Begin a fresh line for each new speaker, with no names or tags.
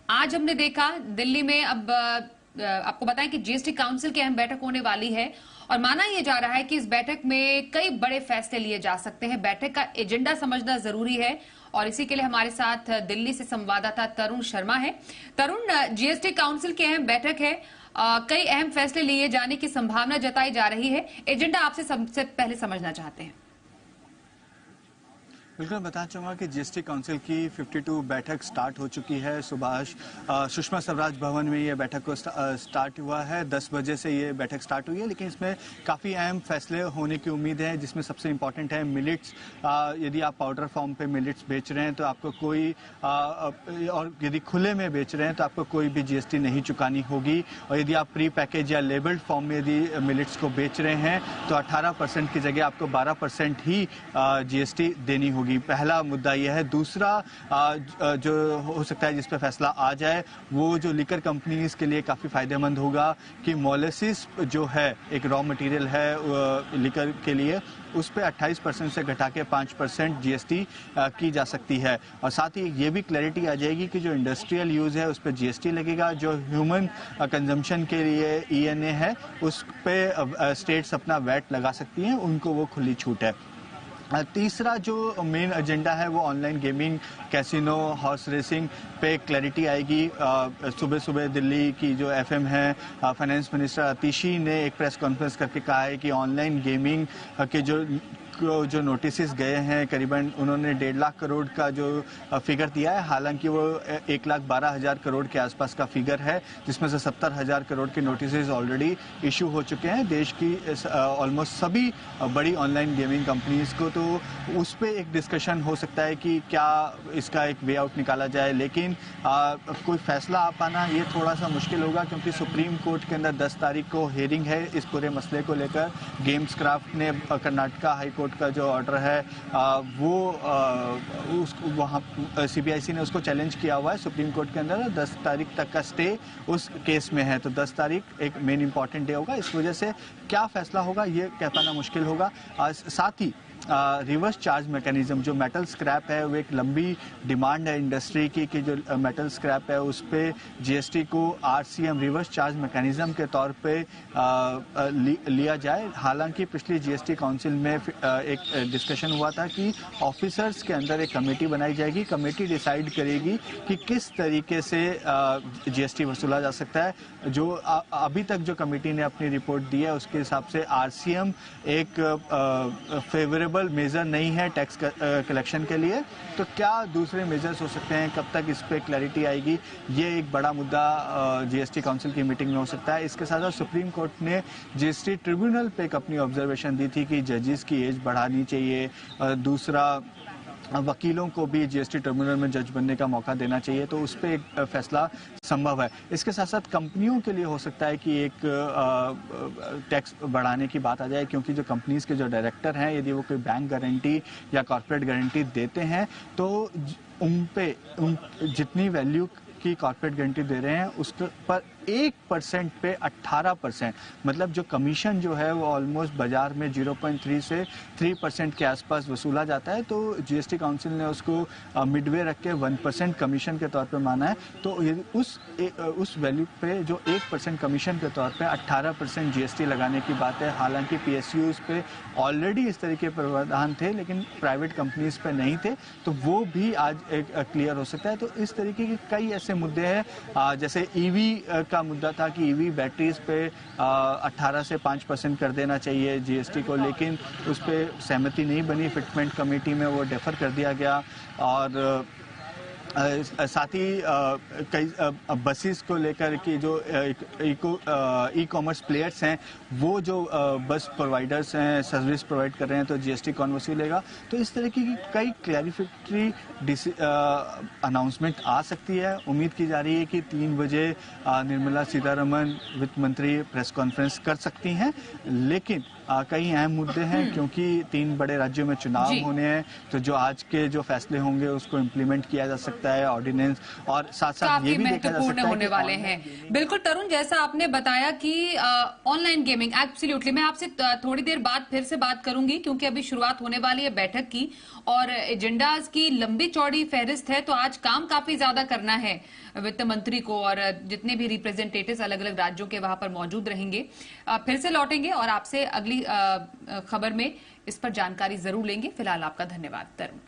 आज हमने देखा दिल्ली में अब आपको बताएं कि जीएसटी काउंसिल की अहम बैठक होने वाली है और माना यह जा रहा है कि इस बैठक में कई बड़े फैसले लिए जा सकते हैं। बैठक का एजेंडा समझना जरूरी है और इसी के लिए हमारे साथ दिल्ली से संवाददाता तरुण शर्मा है। तरुण, जीएसटी काउंसिल की अहम बैठक है, कई अहम फैसले लिए जाने की संभावना जताई जा रही है। एजेंडा आपसे सबसे पहले समझना चाहते हैं।
बिल्कुल बताना चाहूँगा कि जीएसटी काउंसिल की 52 बैठक स्टार्ट हो चुकी है। सुबह सुषमा स्वराज भवन में ये बैठक को स्टार्ट हुआ है। 10 बजे से ये बैठक स्टार्ट हुई है, लेकिन इसमें काफ़ी अहम फैसले होने की उम्मीद है, जिसमें सबसे इम्पॉर्टेंट है मिलेट्स। यदि आप पाउडर फॉर्म पे मिलेट्स बेच रहे हैं तो आपको कोई और यदि खुले में बेच रहे हैं तो आपको कोई भी जीएसटी नहीं चुकानी होगी। और यदि आप प्री पैकेज या लेबल्ड फॉर्म में यदि मिलेट्स को बेच रहे हैं तो 18% की जगह आपको 12% ही जीएसटी देनी होगी। पहला मुद्दा यह है। दूसरा जो हो सकता है जिस पे फैसला आ जाए वो जो लिकर कंपनीज के लिए काफी फायदेमंद होगा कि मोलेसिस जो है एक रॉ मटेरियल है लिकर के लिए, उस पे 28% से घटा के 5% जीएसटी की जा सकती है। और साथ ही ये भी क्लैरिटी आ जाएगी कि जो इंडस्ट्रियल यूज है उस पर जीएसटी लगेगा, जो ह्यूमन कंजम्पशन के लिए ईएनए है उस पे स्टेट्स अपना वैट लगा सकती हैं, उनको वो खुली छूट है। तीसरा जो मेन एजेंडा है वो online gaming, casino, horse racing पे क्लैरिटी आएगी। सुबह सुबह दिल्ली की जो एफएम है, फाइनेंस मिनिस्टर आतिशी ने एक प्रेस कॉन्फ्रेंस करके कहा है कि ऑनलाइन गेमिंग के जो नोटिस गए हैं, करीबन उन्होंने 1.5 लाख करोड़ का जो फिगर दिया है, हालांकि वो 1,12,000 करोड़ के आसपास का फिगर है, जिसमें से 70,000 करोड़ के नोटिस ऑलरेडी इशू हो चुके हैं देश की ऑलमोस्ट सभी बड़ी ऑनलाइन गेमिंग कंपनीज को। तो उस पर एक डिस्कशन हो सकता है कि क्या इसका एक वे आउट निकाला जाए, लेकिन कोई फैसला आ पाना ये थोड़ा सा मुश्किल होगा, क्योंकि सुप्रीम कोर्ट के अंदर 10 तारीख को हियरिंग है इस पूरे मसले को लेकर। गेम्स क्राफ्ट ने कर्नाटका हाई कोर्ट का जो ऑर्डर है वो वहाँ सीबीआईसी ने उसको चैलेंज किया हुआ है सुप्रीम कोर्ट के अंदर। 10 तारीख तक का स्टे उस केस में है, तो 10 तारीख एक मेन इंपॉर्टेंट डे होगा। इस वजह से क्या फैसला होगा ये कह पाना मुश्किल होगा। साथ ही रिवर्स चार्ज मैकेनिज्म, जो मेटल स्क्रैप है वो एक लंबी डिमांड है इंडस्ट्री की कि जो मेटल स्क्रैप है उस पर जीएसटी को आरसीएम रिवर्स चार्ज मैकेनिज्म के तौर पे लिया जाए। हालांकि पिछली जीएसटी काउंसिल में एक डिस्कशन हुआ था कि ऑफिसर्स के अंदर एक कमेटी बनाई जाएगी, कमेटी डिसाइड करेगी कि किस तरीके से जीएसटी वसूला जा सकता है। जो अभी तक जो कमेटी ने अपनी रिपोर्ट दी है उसके हिसाब से आरसीएम एक फेवरेबल मेजर नहीं है टैक्स कलेक्शन के लिए। तो क्या दूसरे मेजर्स हो सकते हैं, कब तक इस पे क्लैरिटी आएगी, ये एक बड़ा मुद्दा जीएसटी काउंसिल की मीटिंग में हो सकता है। इसके साथ साथ सुप्रीम कोर्ट ने जीएसटी ट्रिब्यूनल पे एक अपनी ऑब्जर्वेशन दी थी कि जजेस की एज बढ़ानी चाहिए। दूसरा, वकीलों को भी जीएसटी ट्रिब्यूनल में जज बनने का मौका देना चाहिए, तो उस पर एक फैसला संभव है। इसके साथ साथ कंपनियों के लिए हो सकता है कि एक टैक्स बढ़ाने की बात आ जाए, क्योंकि जो कंपनीज के जो डायरेक्टर हैं यदि वो कोई बैंक गारंटी या कॉर्पोरेट गारंटी देते हैं तो उन जितनी वैल्यू की कॉर्पोरेट गारंटी दे रहे हैं उस पर 1% पे 18%, मतलब जो कमीशन जो है वो ऑलमोस्ट बाजार में 0.3 से 3% के आसपास वसूला जाता है। तो जीएसटी काउंसिल ने उसको मिडवे रख के 1% कमीशन के तौर पे माना है। तो उस वैल्यू पे जो 1% कमीशन के तौर पे 18% जीएसटी लगाने की बात है। हालांकि पीएसयूज पे ऑलरेडी इस तरीके के प्रावधान थे, लेकिन प्राइवेट कंपनीज पे नहीं थे, तो वो भी आज एक क्लियर हो सकता है। तो इस तरीके के कई ऐसे मुद्दे हैं, जैसे ईवी का मुद्दा था कि ईवी बैटरीज पे 18 से 5% कर देना चाहिए जीएसटी को, लेकिन उस पर सहमति नहीं बनी ई कमेटी में, वो डेफर कर दिया गया। और साथ ही कई बसेस को लेकर कि जो ई कॉमर्स प्लेयर्स हैं वो जो बस प्रोवाइडर्स हैं, सर्विस प्रोवाइड कर रहे हैं, तो जीएसटी कौन वसूलेगा। तो इस तरह की कई क्लैरिफिकेटरी अनाउंसमेंट आ सकती है। उम्मीद की जा रही है कि 3 बजे निर्मला सीतारमण वित्त मंत्री प्रेस कॉन्फ्रेंस कर सकती हैं, लेकिन कई अहम मुद्दे हैं, क्योंकि 3 बड़े राज्यों में चुनाव होने हैं। तो जो आज के जो फैसले होंगे उसको इम्प्लीमेंट किया जा सकता है, ऑर्डिनेंस, और साथ साथ ये भी देखा जा सकता है
होने वाले हैं। बिल्कुल तरुण, जैसा आपने बताया कि ऑनलाइन गेमिंग, एब्सोल्युटली मैं आपसे थोड़ी देर बाद फिर से बात करूंगी, क्योंकि अभी शुरुआत होने वाली है बैठक की और एजेंडाज की लंबी चौड़ी फहरिस्त है। तो आज काम काफी ज्यादा करना है वित्त मंत्री को, और जितने भी रिप्रेजेंटेटिव्स अलग अलग राज्यों के वहां पर मौजूद रहेंगे। फिर से लौटेंगे और आपसे अगली खबर में इस पर जानकारी जरूर लेंगे। फिलहाल आपका धन्यवाद तरुण।